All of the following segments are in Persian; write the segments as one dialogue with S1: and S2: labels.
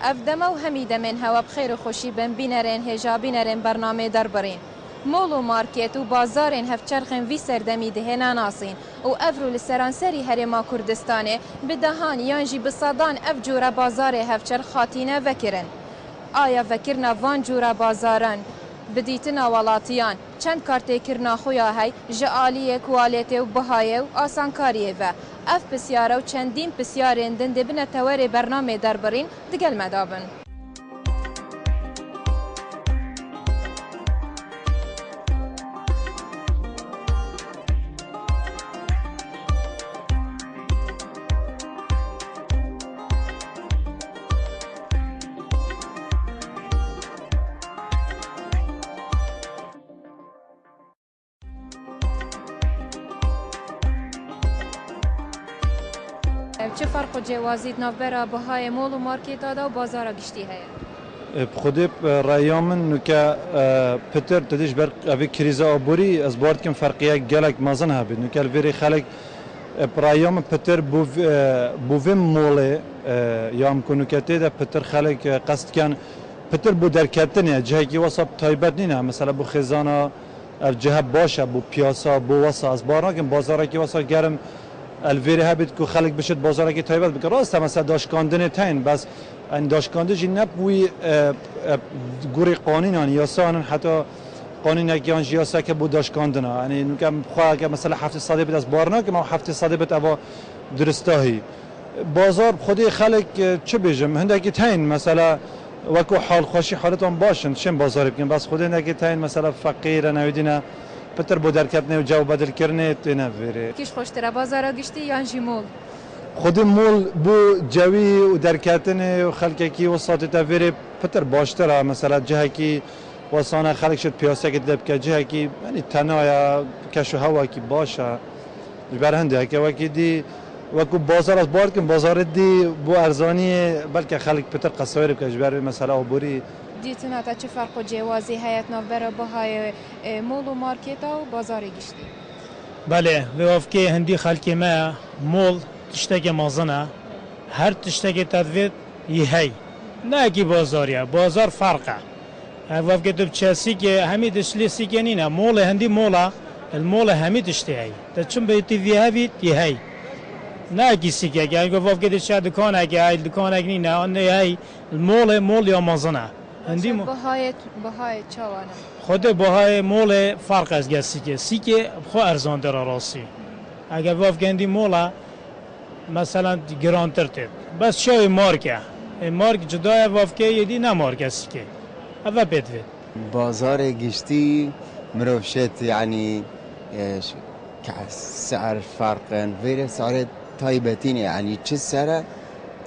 S1: افدما و همی دمن هوا بخیر و خوشی بن بینرین هجا بینرین برنامه دربرین مول و مارکت و بازارین هفچرخن وی سردمی دهنا ناسین و افرو لسرانسری هرما کردستانه بدهان یانجی بصادان اف جورا بازار هفچر خاتینه وکرن آیا وکرنا وان جورا بازاران بدیتنا ولاتیان چند کارتی کرنا خویا هی جعالیه کوالیته و بهایه و آسانکاریه و اف پسیاره و چندین پسیارین دنده بنا تواری برنامه دربرین دگل مدابن چه فرق و جوازید نافبرا بهای مول و مارکت و بازار گشتی هست؟
S2: بخودی رایامن نکه پتر تدیش بر اوی کریزا آبوری از بارد کم فرقیه گلک مازن هبید نکه الویری خلق رایام پتر بوی موله یا امکانو که تیده پتر خلق قصد کن پتر بو درکتنه جهه که واسه تایبت نینه مثلا بو خزانه جهه باشه بو پیاسا بو واسه از بارا که بازاره که واسه گرم الویری هبید که خلق بشد بازاره که تایبت بکن راست مثلا داشکاندنه تاین بس این داشکانده جی نبوی گوری قانونان یاسان حتی قانون که آنجا یاسا که بود داشکاندنه یعنی نکم خواه که مثلا 700 بت از بارنا که ما 700 بت اوا درستاهی بازار خودی خلق چه بیجم هندکی تاین مثلا وکو حال خوشی حالتون باشن چه بازار بکن بس خودی هندکی تاین مثلا فقیر نویدینه پتر بو درکتنه و جو بدل کرنه تینه ویره
S1: کیش خوشتره بازار گشتی یا مول
S2: خود مول بو جوی و درکتنه و خلقی کی و ساعت تفیری پتر باشتره مثلا جهه کی واسانه خلق شد پیاسه که دب که جهه کی یعنی تنایا کشو هوا کی باشه برهنده که وکی دی وکو بازار از بارد کن بازار دی بو ارزانی بلکه خلق پتر قصویر بکش بر مثلا عبوری
S1: دیتنا تا چه فرق و جوازی حیات نافبر بهای مول و مارکت و بازار گشتی
S3: بله وافکی هندی خلقی ما مول تشتگی مازنه هر تشتگی تدوید یهی نه کی بازاریه بازار فرقه وافکی تو چسی که همین دشلیسی که نینه مول هندی مولا المول همین تشتهی تا چون به تیوی هوید یهی نه کسی که اگر وافکی دشت دکانه که ای دکانه نینه آن یهی المول یا مازنه هندی
S1: بهای چوانه
S3: خود بهای مول فرق از گسی که سی که خو ارزان در راسی اگر وافکی هندی مولا مثلا گرانتر تید بس شوی مارکه مارک جدای وافکه یدی نه مارک است که اول بدوید
S4: بازار گشتی مروشت یعنی سعر فرقن ویره سعر تایبتینه یعنی چه سعر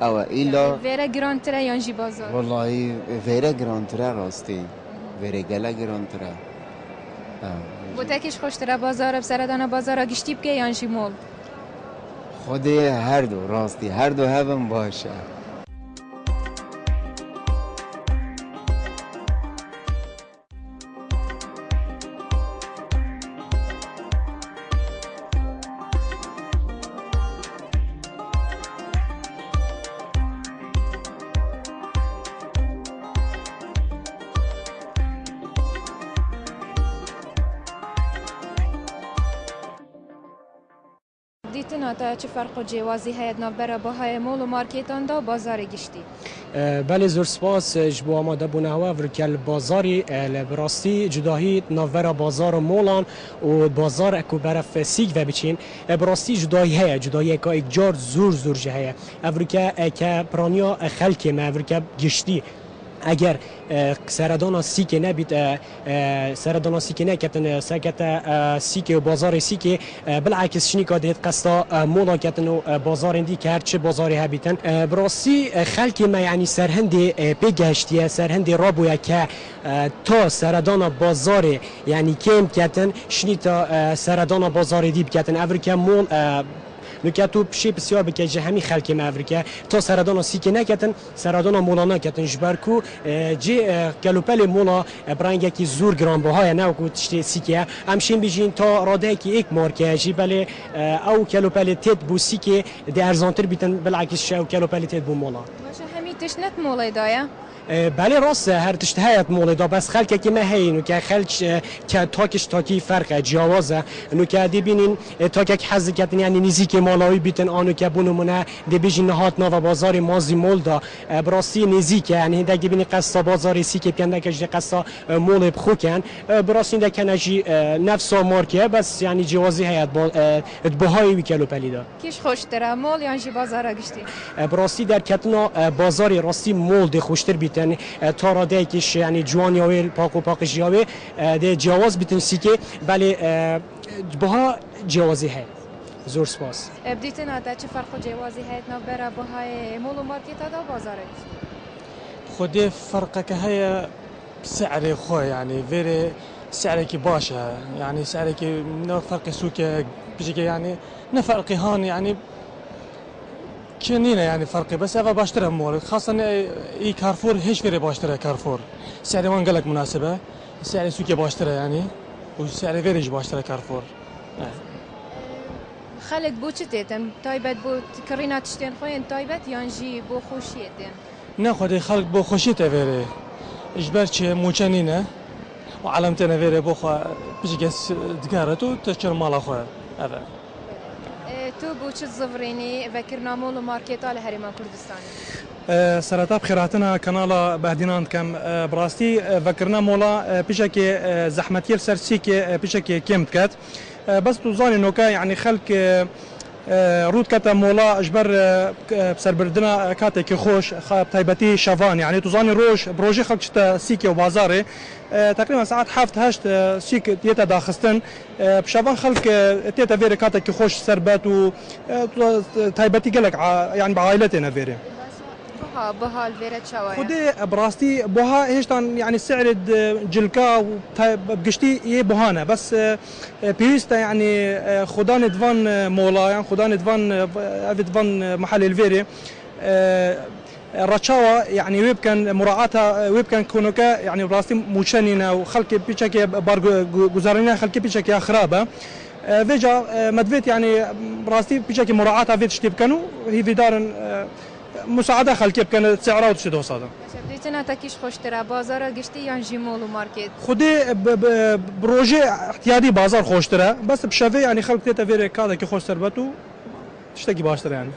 S4: او ایلا
S1: ویره گرانتره یانجی بازار
S4: والله ویره گرانتره راستی ویره گله گرانتره
S1: بو تکیش خوشتره بازار بسردان بازار گشتی بگه یانجی مول
S4: خودی هر دو راستی هر دو هم باشه
S1: دیتنا تا چه فرق و جوازی هست نافبر بهای مول و مارکتان دا بازار گشتی
S5: بله زور سپاس جبو آماده بونه و ورکل بازاری براستی جداهی نافبر بازار مولان و بازار اکو برف سیگ و بچین براستی جداهی هست جداهی که اکجار زور جه ورکه که پرانیا خلک ما ورکه گشتی اگر سردان سیک نبید سردان سیک نکتن سکت سیک و بازار سیک بالعکس شنی که دید قصدا مولا کتن و بازار اندی که هرچه بازاری هبیتن براسی خلک ما یعنی سرهندی بگشتیه سرهندی رابویه که تا سردان بازار یعنی کم کتن شنی تا سردان بازار دی بکتن اول که مول نکاتو بشی بسیار بکیجه همی خلک مافریکا تا سردان سیک نکتن سردان مولانا کتن جبرکو جی کلوپل مولا برانگی کی زور گران بهای نوکو تشتی سیکه همشین بیجین تا راده کی یک مارکه جی بله او کلوپل تد بو سیکه دی ارزانتر بیتن بالعکس شو کلوپل تد بو مولا
S1: باشه همی تشنت موڵی دایە؟
S5: بله راست هر تشت هیت مولدا بس خلک که ما هینو که خلک که تاکش تاکی فرقه جوازه نو که دی بینین تاک حز کردن یعنی نزدیک مالایی بیتن آنو که بونمونه دی بیجی نهات نو بازار مازی مولدا براستی نزدیک یعنی دگی بینی قصه بازار سی که کنده که قصه مول بخوکن براستی ده کنجی نفس مارکه بس یعنی جوازی هیت بهایی ویکلو پلیدا
S1: کیش خوشتره مول یا جی بازار گشتی؟
S5: براستی در کتنا بازار راستی مول دی خوشتر بیت یعنی تاراده کش یعنی جوانی اویل پاکو پاکش جاوی ده جواز بیتن سیکه بله بها جوازی هست زور سپاس
S1: بدیتن هذا چه فرق جوازی هست نبره بهای مول و مارکت هذا بازاره
S6: خودی فرق که هی سعر خواه یعنی ویره سعر کی باشه یعنی سعر کی نه فرق سوق بيجي يعني نه فرقي هون يعني كنينه يعني فرقي بس اغا باشتري مول خاصه اي كارفور هيش فيري باشتري كارفور سعر وان قالك مناسبه سعر سوق باشتري يعني وسعر فيريج باشتري كارفور
S1: خلق بو چتێتن تایبەت بۆ کڕینا تشتێن خۆیان تایبەت یانژی بۆ خۆشیێتێن
S6: ناخذ خلق بو خشيته فيري اجبرتش موچنينه وعلمتنا فيري بو خو بيجي دقارتو تشر مال اخويا هذا
S1: تو بۆ چ زڤڕێنی ڤەکردنا مۆڵ و مارکێتا لە هەرێما کوردستانی
S7: سەرەتا بخێراتنە کەناڵە بەهدینان کەم بڕاستی ڤەکردنا مۆڵە پیشێکی زەحمەتیە سەر سیکێ پیشێکی کێم بکات بەس تو زانی نۆکە یعنی خەڵک ڕوود کەتە مۆڵە ئەژبەر سەربردنە کاتێکی خۆش تایبەتی شەڤان یعنی تو زانی ڕۆژ بڕۆژی خەڵک چتە سیکێ و بازارێ تقريبا ساعات حافت هشت سيك تيتا داخستن بشافان خلق تيتا فيري كاتك خوش سربات و تايبتي قالك يعني بعائلتنا فيري
S1: بها الفيرت شوايا
S7: خدي براستي بها هيشتان يعني سعر جلكا بقشتي يه بهانا بس بيستا يعني خدان دفان مولا يعني خدان دفان محل الفيري رشاوة يعني ويبكن مراعاتها ويبكن كونوكا يعني براستي موشنينا وخلك بيشكي بار جزارينا خلك بيشكي خرابة فيجا مدفيت يعني براستي بيشكي مراعاتها فيت شتيبكنو هي في دار مساعدة خلك يبكن سعرها وتشدو صادا.
S1: بديتنا تكيش خوشترا بازار قشتي يعني جيمول وماركت.
S7: خدي بروجي احتياطي بازار خوشترا بس بشافي يعني خلك تيتا فيري كذا كي خوش سربتو تشتكي باشترا يعني.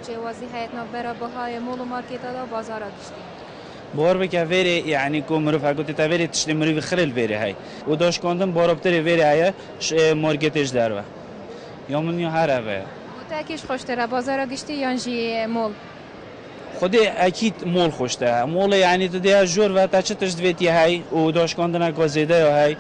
S1: جوازی هیتنا برای بهای مول و مارکت دا بازار گشتی.
S8: بار بکه ویری یعنی کو مروف اگه تی ویری تشتی مروف خرل ویری هی. و داش کندم بارابتری ویری هی مارکتش دروا. یا من یا هر اوه.
S1: متأکیش خوشتره بازار گشتی یانجی مول.
S8: خودی اکید مول خوشته. مول یعنی تو دیه جور و تا چه تشت ویتی هی و داش کندن اگازیده هی.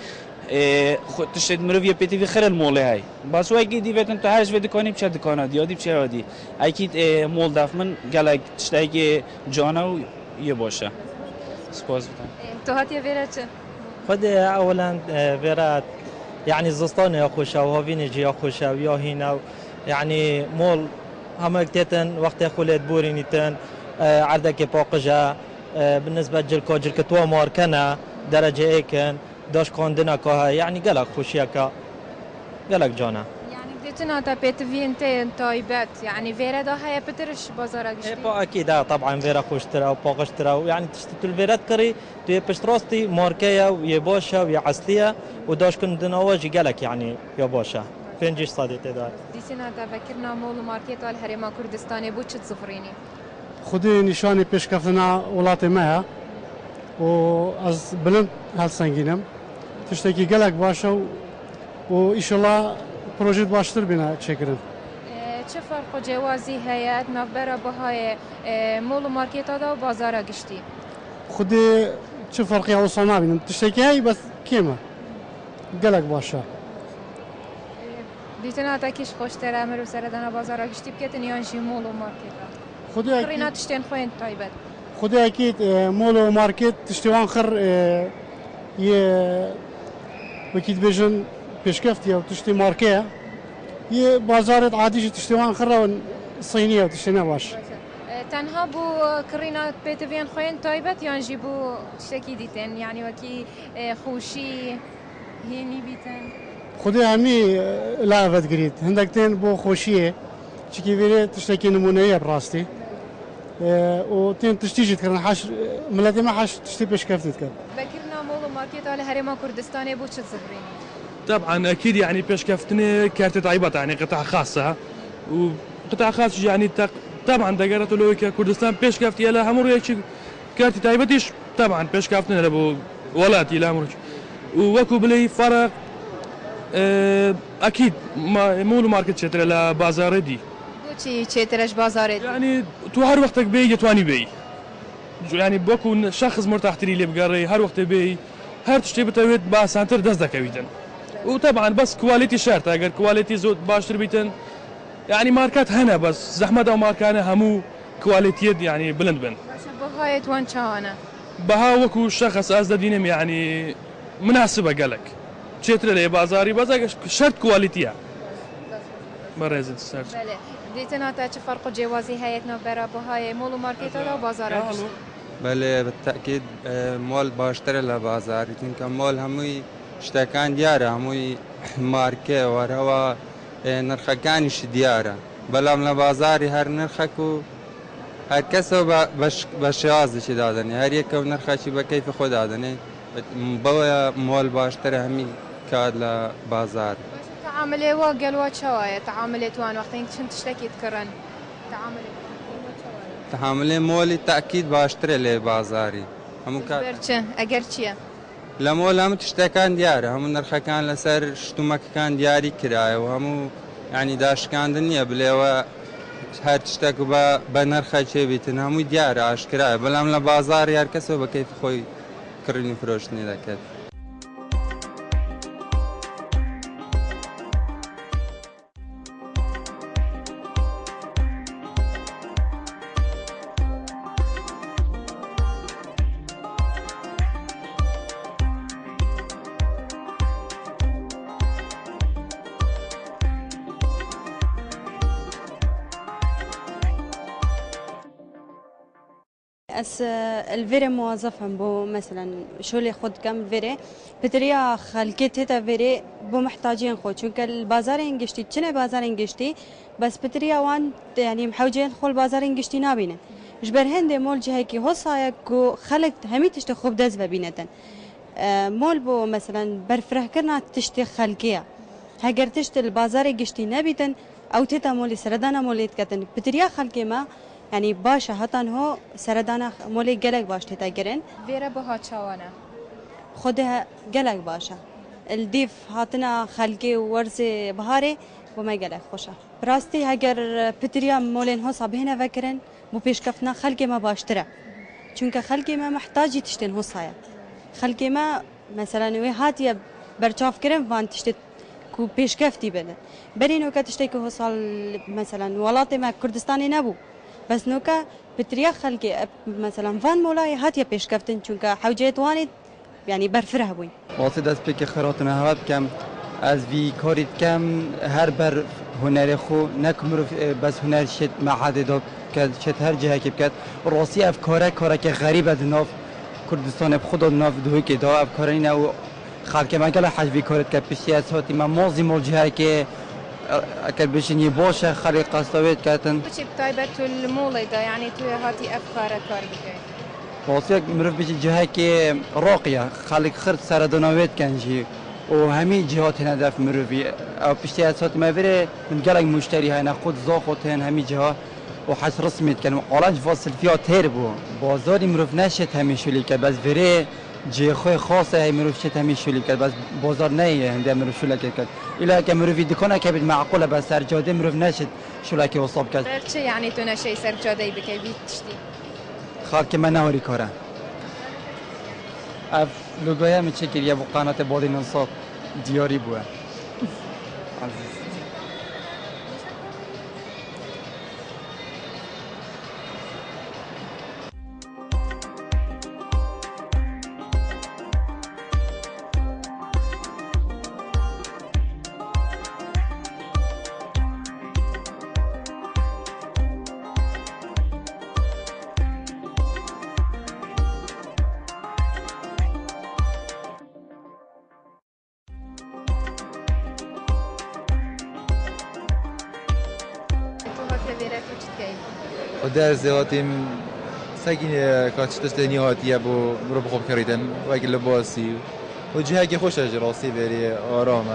S8: خود تشتید مروی پیتی وی خرل موله های. بس وقتی دیوتن تو هرچ ویدی کنی بچه دکانه دیادی بچه عادی. اکید مول دفمن گلک تشتی که جانه و یه باشه. سپاس بودم.
S1: تو هاتی ویرت چه؟
S9: خود اولا ویرت يعني زستان يا خوشا وهافين جي يا خوشا ويا هنا يعني مول هم كتن وقت خولت بورينيتن عردك باقجا بالنسبه جلك تو ماركنا درجه ايكن داش کندنا که یعنی گلک خوشیه که گلک جانه
S1: یعنی بديتنا تا بيتفين تايبات يعني فيرا ده هي بترش بازار قشتي
S9: با اكيد طبعا فيرا خوشترا وباقشترا يعني تشتت الفيرات كري تو بشتراستي ماركيه ويا باشا ويا عسليه وداش كندنا واجي گلک يعني يا باشا فين جيش صادته ده
S1: ديتنا تا فكرنا مول ماركت الهرم كردستان بو چت صفريني
S10: خودی نشانی پیشکفتنا ولات ما و از بلند هالسنگینم تشتکی گلک باشه و ایشالله پروژه باشتر بینه چکرن.
S1: چه فرق جوازی هیات نبره بهای مول و مارکت دا و بازار گشتی؟
S10: خودی چه فرقی اوصل نبینم تشتکی هی بس کیمه گلک باشه.
S1: دیتنا تا کیش خوشتره مرو سردنا بازار گشتی بکت نیانشی مول و مارکت.
S10: خودی
S1: کرینا تشتین خوین تایبت.
S10: خدي اكيد مول وماركت تشتوان خر ي وكيد بيجن بيشكفتي او تشتي ماركه ي بازار عادي تشتوان خر صينيه وتشتينا باش
S1: تنها بو كرينا بيتفين خوين تايبت يعني جيبو تشتكي ديتن يعني وكي خوشي هيني بيتن
S10: خدي همي لعبت قريت عندك تين بو خوشيه شكي فيري تشتكي نمونيه براستي وتين تشتيجي تكرن حاش ملاتي ما حاش تشتي بيشكفتي تكرن
S1: بكرنا مول وماركت على هرما كردستان بو تشتزبرين
S11: طبعا اكيد يعني بيشكفتني كارت تعيبات يعني قطعه خاصه وقطعه خاصه يعني طبعا دقرت له كردستان بيشكفتي لا همر هيك كارت تعيبتيش طبعا بيشكفتني لبو ولاتي لا همر ووكو بلي فرق اكيد مول ماركت شتر لا بازار دي
S1: بوشي شترش بازار دي
S11: يعني تو هر وقتك بي تواني بي يعني بكون شخص مرتاح تري لي بقري هر وقت بي هر تشتي بتويت با سنتر دزدك بيتن وطبعا بس كواليتي شرط اگر كواليتي زود باشتر بيتن يعني ماركات هنا بس زحمه او ماركانه همو كواليتي يعني بلند بن
S1: بهاي توان شانا
S11: بها وكو شخص ازد دينم يعني مناسبه قالك شتر لي بازاري بس شرط كواليتيها برازن سر
S1: بله ديتنا تا چه فرق جوازي هيئتنا برا بهاي مول وماركت او بازار
S12: بله بالتاكيد مول باشتر لبازار چونکه مول هموی شتکان دیاره هموی مارکه و هوا نرخکانش دیاره بلام لبازاری هر نرخکو هر کسو بشیازش دادنی هر یک نرخشی به کیف خود دادنی با مول باشتر همی کار لبازار
S1: تعاملي وقال وشوايه تعاملي توان وقت كنت تشتكي تكرن
S12: تعاملي مولي تأكيد باشتر لبازاري همو كار
S1: برچه اگر چیه
S12: لمول هم تشتكان دياره همو نرخ كان لسر شتومك كان دياري كراي وهمو يعني داش كان دنيا بلي هر تشتكو بنرخ شي بيتن همو دياره اشكراي بلام لبازار يار كسو بكيف خوي كرني فروشني لكت
S13: اس الفيري موظفة بو مثلا شو اللي خد كم فيري بطريقة خلقت هتا فيري بو محتاجين خود چونك البازار انجشتي چنه بازار انجشتي بس بطريقة وان يعني محوجين خول بازار انجشتي نابينه جبر هنده مول جهكي هوصايا كو خلق همي تشتي خوب دز ببينتن مول بو مثلا برفره كرنا تشتي خلقية هاگر تشتي البازار انجشتي نابيتن او تتا مولي سردانا مولي تكتن بطريقة خلقي ما يعني باشا هاتان هو سردانا مولي قلق باش تتاقرن
S1: فيرا بها تشاوانا
S13: خودها قلق باشا الديف هاتنا خلقي وورزي بهاري وما قلق خوشا براستي هاگر بتريا مولين هو صابهنا فكرن مو بيشكفنا خلقي ما باشترا چونك خلقي ما محتاجي تشتن هو صايا خلقي ما مثلا وي هاتيا برچاف كرن فان تشتت كو بيشكفتي بدن برينو كتشتكي هو صال مثلا ولاتي ما كردستاني نبو بس نوكا بتريا خلقي مثلا فان مولاي هاتيا بيشكفتن چونك حوجيت واني يعني برفره بوين
S12: واسه دست بك خراتنا هات كم از في كاريت كم هر بر هنر خو نكمر بس هنر شت معهد دو كد شت هر جهه كبكت راسي افكاره كاره که غريب از ناف كردستان بخود ناف دو که دا افکارین او خلق ما قال حج في كاريت كبسياسات ما موزي مول جهه که اكل بشني بوشه خلق قصويت كاتن
S1: بشي بتايبت المولد يعني تو هاتي افكار كار بكاي
S12: واسيك مرف بيجي جهه كي راقيه خلق خرد سردانويت كانجي وهمي جهات هنا دف مروفي او بشتيات ما فيري من قلق مشتري هنا خود زاخوتين همي جهه وحس رسمي كان علاج فاصل فيها تربو بازاري مروف نشت همي شولي كان بس فيري جي خوي خاصه هي مروف شت همي شولي كان بس بازار نه هنده مروف شولي كان الا كان مروفي دكانه كبد معقوله بس سرجاده مروف نشت شولي كي وصاب كان
S1: چه يعني تو نشي سرجاده بكاي بيت تشتي
S12: خالك ما نوري كورا اف لوگویا متشكر يا ابو قناه بودي نصاب دياري بوا عزيز
S14: درس هاتیم سگین کاتشتشتنی هاتیه برو بخوب کردن و اگه لباسی و جهه که خوش اجرا راستی بری آرامه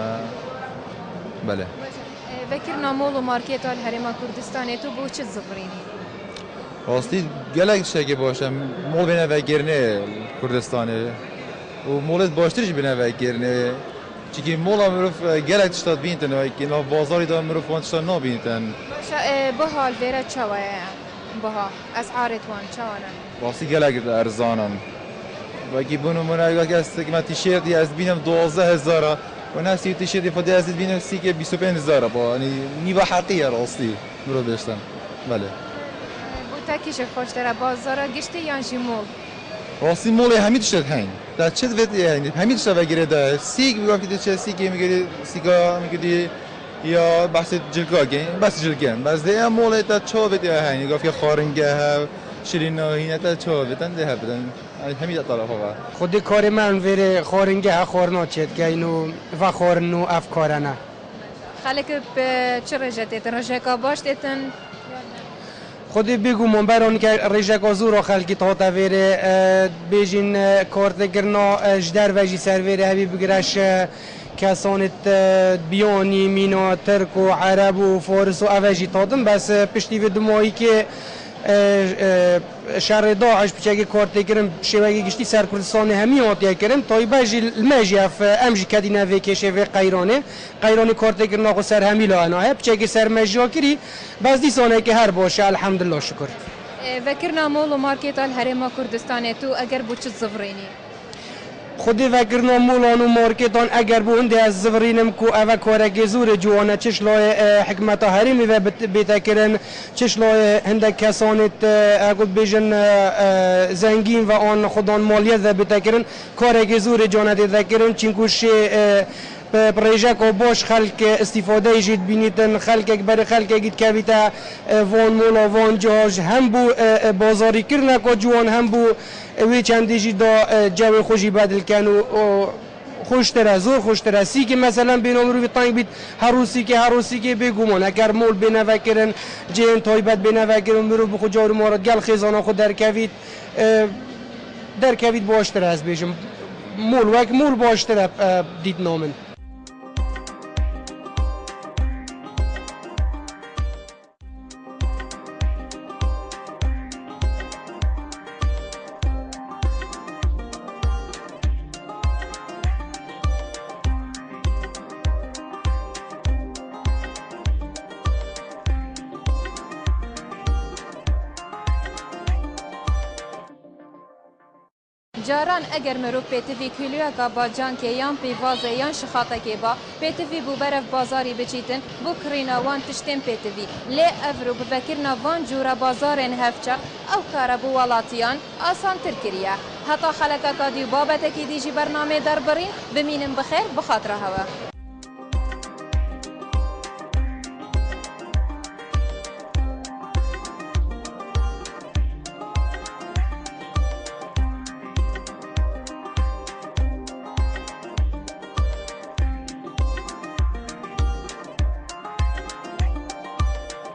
S14: بله.
S1: وکرنا مول و مارکت الهرم کردستان تو بو چه زفرینی؟
S14: راستی گلک شکی باشم مول بینه و گرنه کردستانه و مولت باشترش بینه و گرنه چیکی مولا مروف گلک تشتاد بینتن و که نه بازاری دا مروف وان تشتاد نبینتن.
S1: بحال ویرا چواه بها اسعارت وان چوانن؟
S14: راستی گلک ارزانن و که بونو منو که است که من تیشرتی از بینم 12,000 و نفسی تیشرتی فدی از بینم سی که 25,000 با یعنی نیو حقیقه راستی مرو داشتن بله.
S1: تاکیش خوشتره بازارا گشتی یا جمول؟
S14: راستی مول همین تشت هین. در چه وقت یعنی همین تشت وگیره دار. سیگ میگم که چه سیگی میگی سیگا میگی یا بحث جلگاگین بس جلگین. بس ده مول تا چه وقت هین. گفت که خارنگه ها شیرین هینه تا چه وقت ده بدن. همین طرف ها.
S15: خودی کار من ویر خارنگه ها خارنا چت که اینو و خارنو افکارانه.
S1: خاله که چه رجعت رجعک باشتن
S15: خودی بگو من برای که رجع کازور خالقی تا ویره بیشین کارت گرنا جدر وجی سر ویره هبی بگرش کسانت بیانی مینا ترک و عرب و فارس و اوجی تادم بس پشتی و دمایی که شهر داعش بچه کارت گرم شبکه گشتی سر کردستان همی آتیا کرم تای باجی المجیف امجی کدینه و کشه و قیرانه کارت گرنا کو سر همی لانه بچه سر مجیا کری بس دیسانه که هر باشه الحمدلله شکر.
S1: وکرنا مول و مارکت الهرم کردستان تو اگر بوچ زفرینی؟
S15: خودی وگرنا مولان و مارکتان اگر بونده از زورینم کو اوه کارگی زور جوانه چشلای حکمت هریمی و بیتکرن چشلای هنده کسانت اگل بیجن زنگین و آن خودان مالیت و بیتکرن کارگی زور جوانه دیتکرن چینکوش پروژه و باش خلق استفاده جد بینیتن خلق اکبر خلق گید که بیتا وان مولا وان جاج هم بو بازاری کرنه که جوان هم بو وی چندی جدا جو خوشی بدل کن و خوشتره زور خوشتره سی که مثلا بینام روی تانگ بید هروسی که بگومان اگر مول بینه وکرن جین تایبت بینه وکرن مرو بخو جارو مارد گل خیزانا خود در کوید باشتره از بیشم مول باشتره دید نامن.
S1: جاران اگر مرو پیتوی کلیو کا باجان که یان پیوازه یان شخاطه که با پیتوی بو برف بازاری بچیتن بو کرینا وان تشتین پیتوی لی افرو بفکرنا وان جورا بازارن هفچه او کارا بو ولاتیان آسان ترکریه حتی خلقا کادیو بابتا که دیجی برنامه در برین بمینم بخیر بخاطره هوا